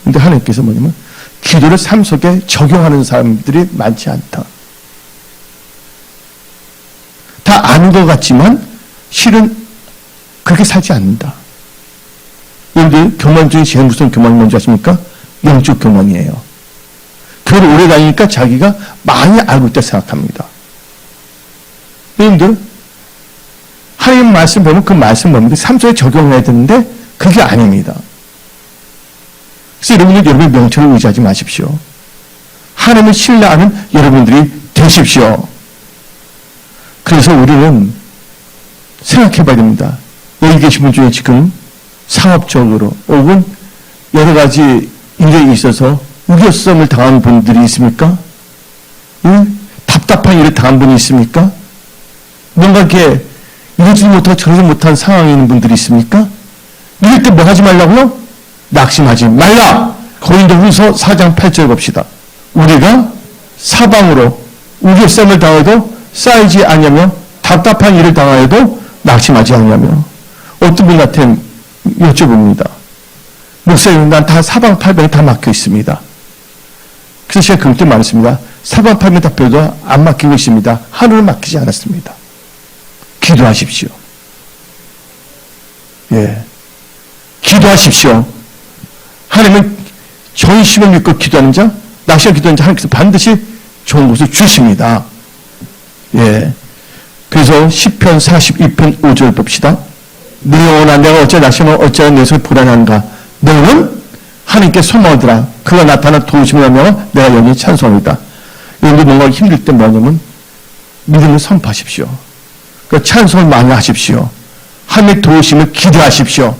근데 하나님께서 뭐냐면 기도를 삶 속에 적용하는 사람들이 많지 않다. 다 아는 것 같지만 실은 그렇게 살지 않는다. 여러분들 교만 중에 제일 무서운 교만이 뭔지 아십니까? 영적 교만이에요. 교회를 오래 다니니까 자기가 많이 알고 있다 생각합니다. 여러분들 하나님 말씀 보면 그 말씀 보면 삶 속에 적용해야 되는데 그게 아닙니다. 그래서 여러분의 명철을 의지하지 마십시오. 하나님을 신뢰하는 여러분들이 되십시오. 그래서 우리는 생각해 봐야 됩니다. 여기 계신 분 중에 지금 상업적으로 혹은 여러 가지 일에 있어서 우겨썸을 당한 분들이 있습니까? 답답한 일을 당한 분이 있습니까? 뭔가 이렇게 이러지 못하고 저러지 못한 상황에 있는 분들이 있습니까? 이럴 때 뭐 하지 말라고요? 낙심하지 말라! 고린도후서 4장 8절 봅시다. 우리가 사방으로 우겨썸을 당해도 쌓이지 않으며 답답한 일을 당하여도 낙심하지 않으며 어떤 분한테 여쭤봅니다. 목사님 난 다 사방팔방에 다 막혀 있습니다. 그래서 제가 그때 말했습니다. 사방팔방에 다 펴도 안 막히고 있습니다. 하늘은 막히지 않았습니다. 기도하십시오. 기도하십시오. 하나님은 전심을 믿고 기도하는 자, 낙심하고 기도하는 자 하나님께서 반드시 좋은 것을 주십니다. 그래서 시편 42편 5절 봅시다. 내 영혼아 내가 어찌 낙심하고 어찌하여 내 속에 불안한가. 너는 하나님께 소망하더라. 그가 나타나 도우심을 하며 내가 여기 찬송이다. 여러분들 뭔가 힘들 때 뭐냐면 믿음을 선포하십시오. 그 찬송을 많이 하십시오. 하나님의 도우심을 기대하십시오.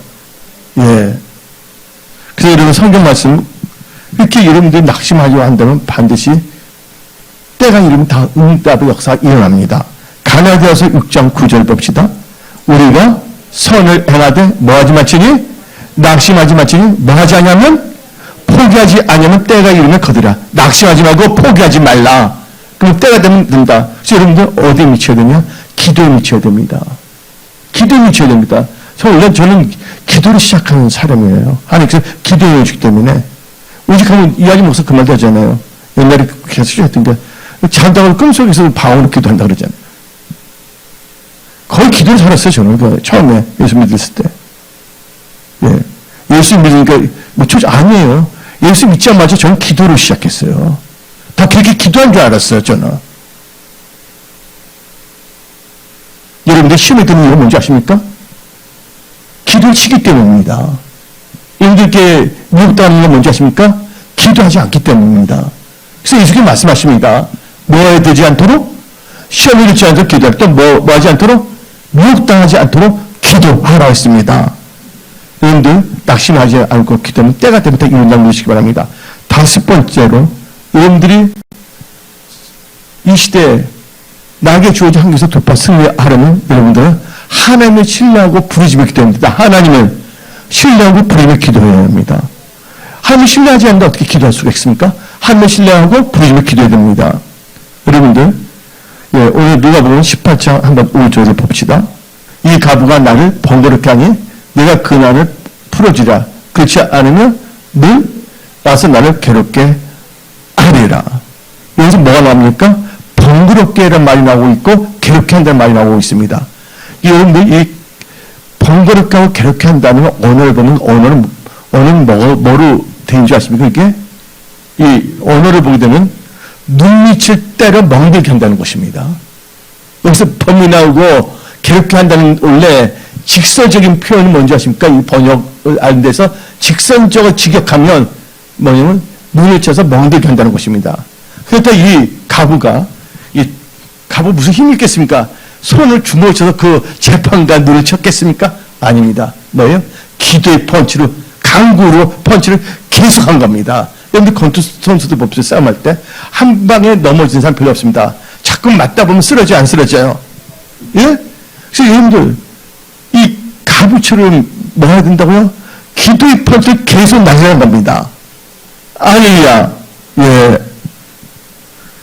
그래서 여러분 성경 말씀 이렇게 여러분들이 낙심하려고 한다면 반드시 때가 이르면 다 응답의 역사가 일어납니다. 가나디아서 6장 9절 봅시다. 우리가 선을 행하되 뭐하지 마치니? 낙심하지 마치니 뭐하지 않냐면 포기하지 않으면 때가 이르면 거두라. 낙심하지 말고 포기하지 말라. 그럼 때가 되면 된다. 그래서 여러분들 어디에 미쳐야 되냐? 기도에 미쳐야 됩니다. 기도에 미쳐야 됩니다. 원래 저는 기도를 시작하는 사람이에요. 하나님께서 기도해 주기 때문에 오직하면 이야기 목사 그 말도 하잖아요. 옛날에 계속 했던 게 자다가 꿈속에서 방언으로 기도한다 그러잖아요. 거의 기도를 살았어요, 저는. 처음에 예수 믿었을 때. 예수 믿으니까, 아니에요. 예수 믿자마자 저는 기도를 시작했어요. 다 그렇게 기도한 줄 알았어요, 저는. 여러분들 시험에 드는 이유가 뭔지 아십니까? 기도를 치기 때문입니다. 여러분들께 미혹당하는 건 뭔지 아십니까? 기도하지 않기 때문입니다. 그래서 예수님이 말씀하십니다. 뭐에 되지 않도록? 시험에 들지 않도록 기도할 때 뭐 하지 않도록? 미혹당하지 않도록 기도하라고 했습니다. 여러분들 낙심하지 않고 기도하면 때가 되면 다 이룬다고 믿으시기 바랍니다. 5번째로 여러분들이 이 시대에 나에게 주어진 한계에서 돌파 승리하려면 여러분들은 하나님을 신뢰하고 부르짖으며 기도해야 됩니다. 하나님을 신뢰하고 부르짖으며 기도해야 합니다. 하나님을 신뢰하지 않는데 어떻게 기도할 수가 있습니까? 하나님을 신뢰하고 부르짖으며 기도해야 됩니다. 여러분들 오늘 누가복음 18장 한번 5절을 봅시다. 이 가부가 나를 번거롭게 하니 내가 그 날을 풀어주라. 그렇지 않으면 늘 와서 나를 괴롭게 하리라. 여기서 뭐가 나옵니까? 번거롭게 번거롭게 하는 말이 나오고 있고 괴롭게 한다는 말이 나오고 있습니다. 여러분들 이 번거롭게 하고 괴롭게 한다는 언어를 보면 언어는 뭐로 되는 줄 아십니까? 이게 이 언어를 보게 되면 눈밑을 때려 멍들게 한다는 것입니다. 여기서 범이 나오고 괴롭게 한다는 원래 직설적인 표현은 뭔지 아십니까? 이 번역을 아는 데서 직선적으로 직역하면 뭐냐면 눈을 쳐서 멍들게 한다는 것입니다. 그렇다 이 가부가 무슨 힘이 있겠습니까? 손을 주먹을 쳐서 그 재판관 눈을 쳤겠습니까? 아닙니다. 뭐예요? 기도의 펀치로 강구로 펀치를 계속한 겁니다. 여러분들 권투 선수들 봅시다. 싸움할 때 한 방에 넘어진 사람 별로 없습니다. 자꾸 맞다 보면 쓰러져요? 안 쓰러져요? 예? 그래서 여러분들 이 가부처럼 뭐 해야 된다고요? 기도의 펀치를 계속 날리는 겁니다. 할렐루야. 예.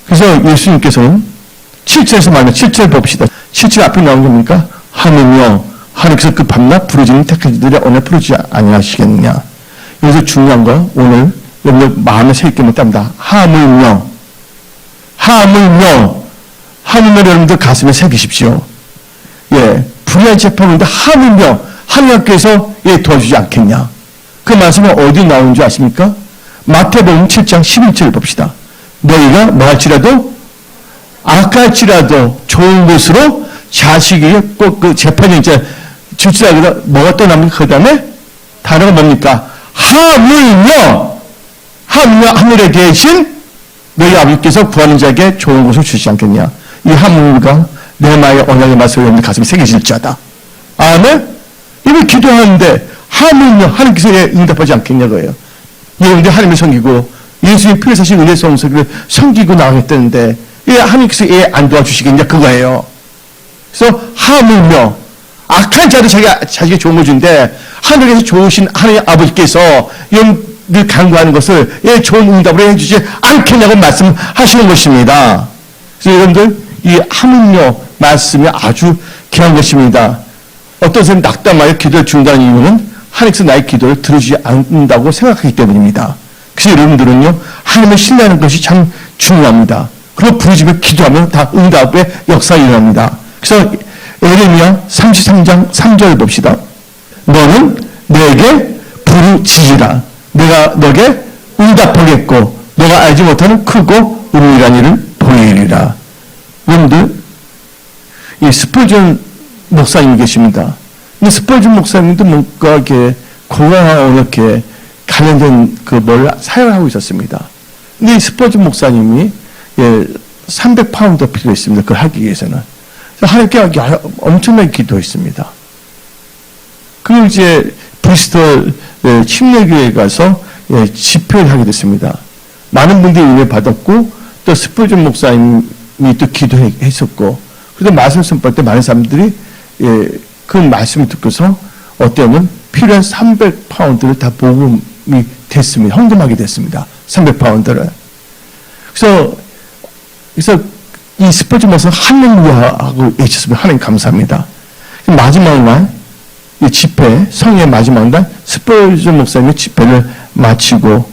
그래서 예수님께서는 7절에서 말하면 7절 봅시다. 7절 앞에 나온 겁니까? 하느며 하느님께서 그 밤낮 부르짖는 택하지들의 오늘 부르지 아니하시겠느냐. 여기서 중요한 거 오늘 여러분들 마음에 새기게 못합니다. 하물며 여러분들 가슴에 새기십시오. 예, 불의한 재판인데 하물며 하느님께서 도와주지 않겠냐. 그 말씀은 어디 나오는 줄 아십니까? 마태복음 7장 11절 봅시다. 너희가 뭐할지라도 악할지라도 좋은 것으로 자식이 꼭 그 재판이 이제 줄지라도 뭐가 또 남습니까? 그 다음에 단어가 뭡니까? 하물며 하늘에 계신 너희 아버지께서 구하는 자에게 좋은 것을 주시지 않겠냐. 이 하물과 내 마의 언약의 말씀을 여러분들 가슴에 새기실 자다. 아멘? 이걸 기도하는데 하물며 하나님께서 응답하지 않겠냐고요. 여러분들 하나님을 섬기고 예수님 피를 사신 은혜 성서를 섬기고 나가겠다는데 하나님께서 안 도와주시겠냐 그거예요. 그래서 하물며 악한 자도 자기가 좋은 거 주는데 하늘에서 좋으신 하나님 아버지께서 여러분들 간구하는 것을 좋은 응답으로 해주지 않겠냐고 말씀하시는 것입니다. 그래서 여러분들 이 하물며 말씀이 아주 귀한 것입니다. 어떤 사람이 낙담하여 기도를 중단하는 이유는 하나님께서 나의 기도를 들어주지 않는다고 생각하기 때문입니다. 그래서 여러분들은요 하나님을 신뢰하는 것이 참 중요합니다. 그리고 부르짖으며 기도하면 다 응답의 역사가 일어납니다. 그래서 에레미야 33장 3절 봅시다. 너는 내게 부르짖으라. 내가 너에게 응답하겠고 너가 알지 못하는 크고 은밀한 일을 보이리라. 여러분들 이 스펄전 목사님이 계십니다. 이 스펄전 목사님도 뭔가 이렇게 고강하고 이렇게 관련된 뭘 사용하고 있었습니다. 근데 이 스펄전 목사님이 300파운드 필요했습니다. 그걸 하기 위해서는. 하나님께 엄청나게 기도했습니다. 그리고 이제 브리스톨 침례교회에 가서 집회를 하게 됐습니다. 많은 분들이 은혜 받았고 또 스펄전 목사님이 또 기도했었고 그래서 말씀 선포할 때 많은 사람들이 그 말씀을 듣고서 어때면 필요한 300파운드를 다 모금이 됐습니다. 헌금하게 됐습니다. 300파운드를. 그래서 이 스펄전 목사는 할렐루야 하고 외쳤습니다. 하나님 감사합니다. 마지막 날, 이 집회, 성의 마지막 날, 스펄전 목사님이 집회를 마치고,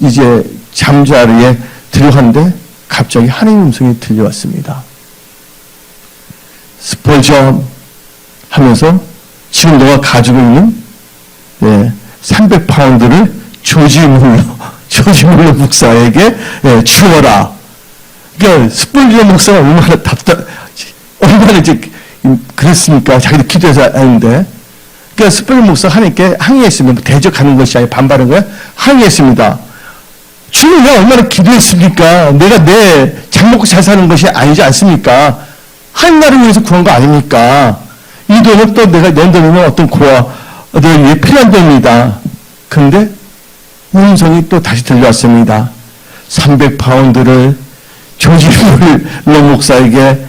이제 잠자리에 들어가는데 갑자기 하나님 음성이 들려왔습니다. 스펄전 하면서 지금 너가 가지고 있는 300파운드를 조지 물러 목사에게 주어라. 그러니까 스펄전 목사가 얼마나 이제 그랬으니까 자기도 기도해서 하는데, 그러니까 스펄전 목사가 하나님께 항의했습니다. 대적하는 것이 아니라 반발한 거야. 항의했습니다. 주님 내가 얼마나 기도했습니까? 내가 잘 먹고 잘 사는 것이 아니지 않습니까? 한 나를 위해서 구한 거 아닙니까? 이 돈은 또 내가 낸다면 어떤 고아들을 위해 필요한 돈입니다. 그런데 음성이 또 다시 들려왔습니다. 300파운드를 조지 물러 목사에게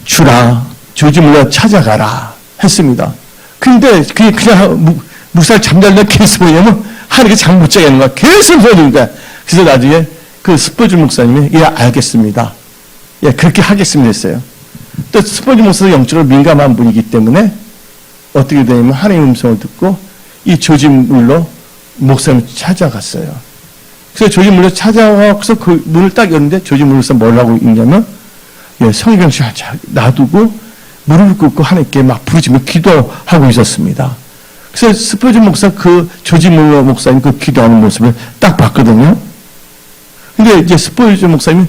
주라. 조지 물러 찾아가라. 했습니다. 근데 그게 그냥 목사를 잠자리에 계속 뭐냐면 하나님께 잠 못 자게 하는 거야. 계속 소리는 거야. 그래서 나중에 그 스펄전 목사님이 알겠습니다. 그렇게 하겠습니다 했어요. 또 스펄전 목사가 영적으로 민감한 분이기 때문에 어떻게 되냐면 하나님의 음성을 듣고 이 조지 물러 목사님을 찾아갔어요. 그래서 조지 물러 찾아가서 그 문을 딱 열는데 조지 물러서 뭘 하고 있냐면 성경 놔두고 무릎을 꿇고 하나님께 막 부르짖며 기도하고 있었습니다. 그래서 스퍼전 목사 조지 물러 목사님 기도하는 모습을 딱 봤거든요. 근데 이제 스퍼전 목사님이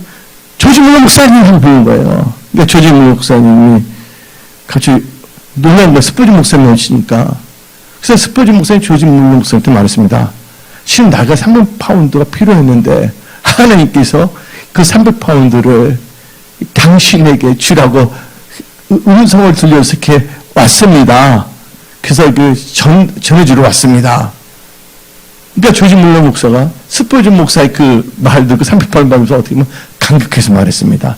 조지 물러 목사님을 보는 거예요. 그러니까 조지 물러 목사님이 같이 놀란 거예요. 스퍼전 목사님 오시니까. 그래서 스퍼전 목사님 조지 물러 목사님한테 말했습니다. 지금 나가 300파운드가 필요했는데 하나님께서 그 300파운드를 당신에게 주라고 음성을 들려서 이렇게 왔습니다. 그래서 전해주러 왔습니다. 그러니까 조지 물러 목사가 스퍼전 목사의 말 듣고 300파운드 하면서 어떻게 보면 감격해서 말했습니다.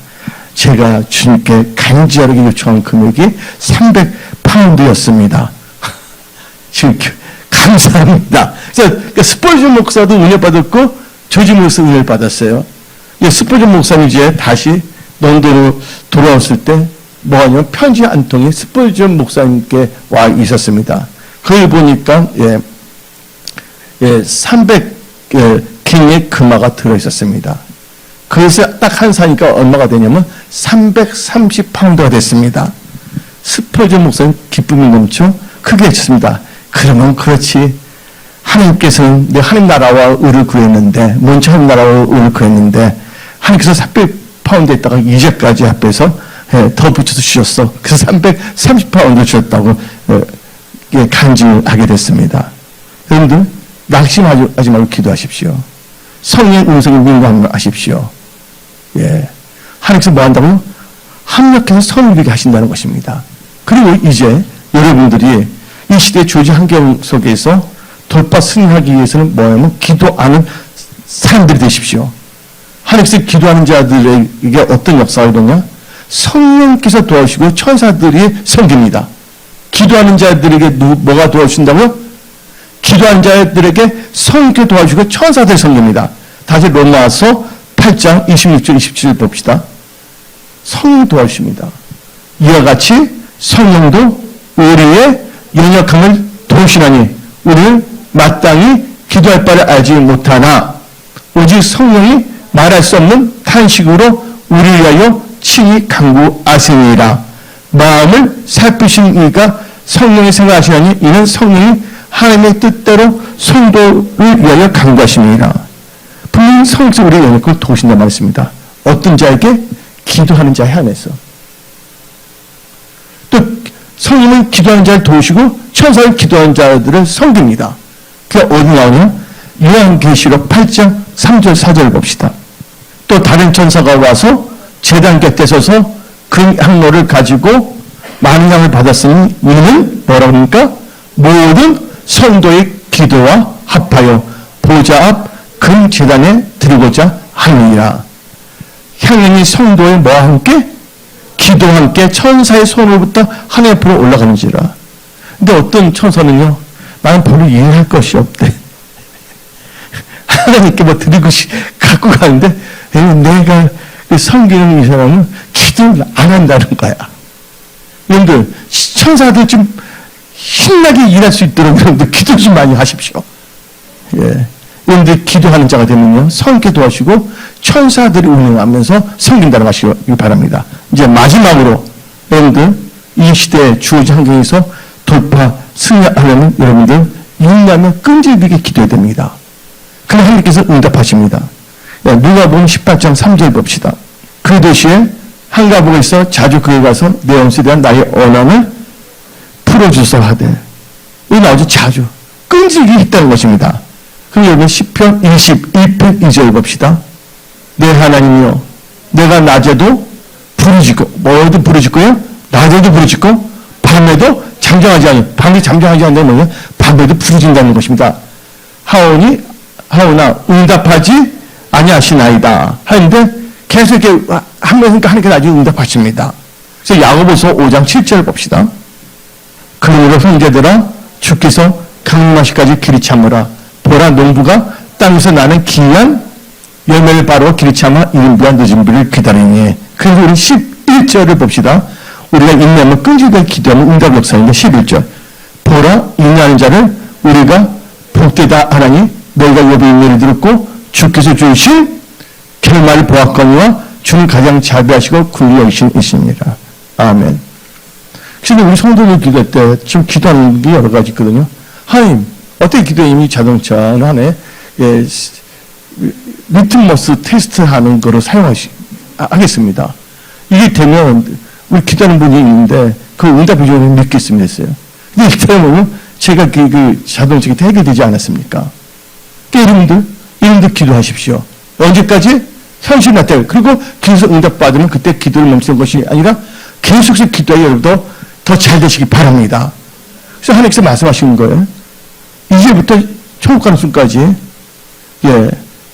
제가 주님께 간절하게 요청한 금액이 300파운드였습니다. 지금 감사합니다. 그래서 스퍼전 목사도 은혜 받았고 조지 목사 은혜를 받았어요. 스퍼전 목사는 이제 다시 런던으로 돌아왔을 때 뭐냐면 편지 한 통이 스퍼전 목사님께 와 있었습니다. 그걸 보니까 300킹의 금화가 들어있었습니다. 그래서 딱 한 사니까 얼마가 되냐면 330파운드가 됐습니다. 스퍼전 목사님 기쁨이 넘쳐 크게 외쳤습니다. 그러면 그렇지. 하나님께서는 내 하나님 나라와 의를 구했는데, 먼저 하나님 나라와 의를 구했는데, 하나님께서 300파운드에다가 이제까지 합해서 더 붙여서 주셨어. 그래서 330파운드 주셨다고 간증하게 됐습니다. 여러분들 낙심하지 말고 기도하십시오. 성령의 음성을 민감하십시오. 하나님께서 뭐 한다고요? 합력해서 선을 이루게 하신다는 것입니다. 그리고 이제 여러분들이 이 시대의 조직 환경 속에서 돌파 승리하기 위해서는 뭐냐면 기도하는 사람들이 되십시오. 하나님께서 기도하는 자들에게 어떤 역사가 일어나냐? 성령께서 도와주시고 천사들이 섬깁니다. 기도하는 자들에게 뭐가 도와주신다고요? 기도하는 자들에게 성령께서 도와주시고 천사들이 섬깁니다. 다시 로마서 8장 26절 27절 봅시다. 성령이 도와주십니다. 이와 같이 성령도 우리의 연약함을 도우시나니 우리는 마땅히 기도할 바를 알지 못하나 오직 성령이 말할 수 없는 탄식으로 우리를 위하여 친히 간구하시니라. 마음을 살피신 이가 성령이 생각하시나니 이는 성령이 하나님의 뜻대로 성도를 위하여 간구하심이라. 분명히 성령께서 우리의 연약함을 도우신다는 말씀입니다. 어떤 자에게? 기도하는 자에 한해서. 또 성령은 기도하는 자를 도우시고 천사는 기도하는 자들을 섬깁니다. 그게 어디 나오냐? 요한계시록 8장 3절 4절을 봅시다. 또 다른 천사가 와서 제단 곁에 서서 그 향로를 가지고 많은 향을 받았으니 이는 뭐라고 합니까? 모든 성도의 기도와 합하여 보좌 앞 금 제단에 드리고자 하느니라. 향연이 성도의 뭐와 함께? 기도와 함께 천사의 손으로부터 하늘 앞으로 올라가는지라. 근데 어떤 천사는요, 나는 별로 이해할 것이 없대. 하나님께 뭐 드리고 갖고 가는데, 내가 섬기는 이 사람은 기도를 안 한다는 거야. 여러분들, 천사들 좀 신나게 일할 수 있도록 여러분들 기도 좀 많이 하십시오. 여러분들 기도하는 자가 되면요, 성께 도와주시고 천사들이 운행하면서 섬긴다는 것이기 바랍니다. 이제 마지막으로 여러분들 이 시대의 주어진 환경에서 돌파 승리하려면 여러분들 인내하며 끈질기게 기도해야 됩니다. 그럼 하나님께서 응답하십니다. 누가복음 18장 3절 봅시다. 그 도시에 한 가복이 있어 자주 그에 가서 내 원수에 대한 나의 언어를 풀어주소 하되. 여기 나오죠. 자주 끈질기게 했다는 것입니다. 그럼 여러분 시편 21편 2절 봅시다. 내 하나님이여 내가 낮에도 부르짖고, 뭐도 부르짖고요? 낮에도 부르짖고 밤에도 잠잠하지 않니. 밤에 잠잠하지 않는 뭐냐? 밤에도 부르짖는다는 것입니다. 하오나 응답하지 아니하시나이다 하는데 계속 이렇게 하면서 하니까 나중에 응답하십니다. 그래서 야고보서 5장 7절 봅시다. 그러므로 형제들아 주께서 강림하시기까지 길이 참으라. 보라 농부가 땅에서 나는 기이한 열매를 바로 길이 참아 이른비와 늦은비를 기다리니. 그래서 우리 11절을 봅시다. 우리가 인내하면 끈질기게 기도하면 응답 역사인데 11절. 보라 인내하는 자를 우리가 복되다 하나니 너희가 욥의 인내를 들었고 주께서 주신 결말을 보았거니와 주는 가장 자비하시고 굴리 여기시니라. 아멘. 그래서 우리 성도들 기도할 때 지금 기도하는 게 여러 가지 있거든요. 하나님, 어떻게 기도해? 이미 자동차 안에 리트머스 테스트 하는 거로 하겠습니다. 이게 되면 우리 기도하는 분이 있는데 그 응답해 주는 믿겠습니다 했어요. 근데 이렇게 보면 제가 그 자동차가 해결되지 않았습니까? 그러니까 여러분들 기도하십시오. 언제까지? 현실 나타나요. 그리고 기도에서 응답 받으면 그때 기도를 멈추는 것이 아니라 계속해서 기도해 여러분도 더 잘 되시기 바랍니다. 그래서 하나님께서 말씀하시는 거예요. 이제부터 천국 가는 순까지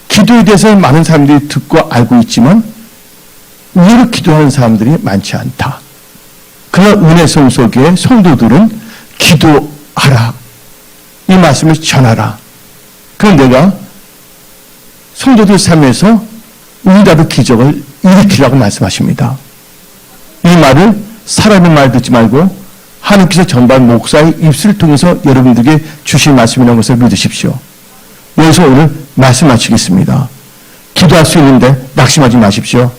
기도에 대해서 많은 사람들이 듣고 알고 있지만 의외로 기도하는 사람들이 많지 않다. 그러나 은혜 성 속에 성도들은 기도하라. 이 말씀을 전하라. 그럼 내가 성도들 삶에서 응답의 기적을 일으키라고 말씀하십니다. 이 말을 사람의 말 듣지 말고 하나님께서 전반 목사의 입술을 통해서 여러분들에게 주신 말씀이라는 것을 믿으십시오. 여기서 오늘 말씀 마치겠습니다. 기도할 수 있는데 낙심하지 마십시오.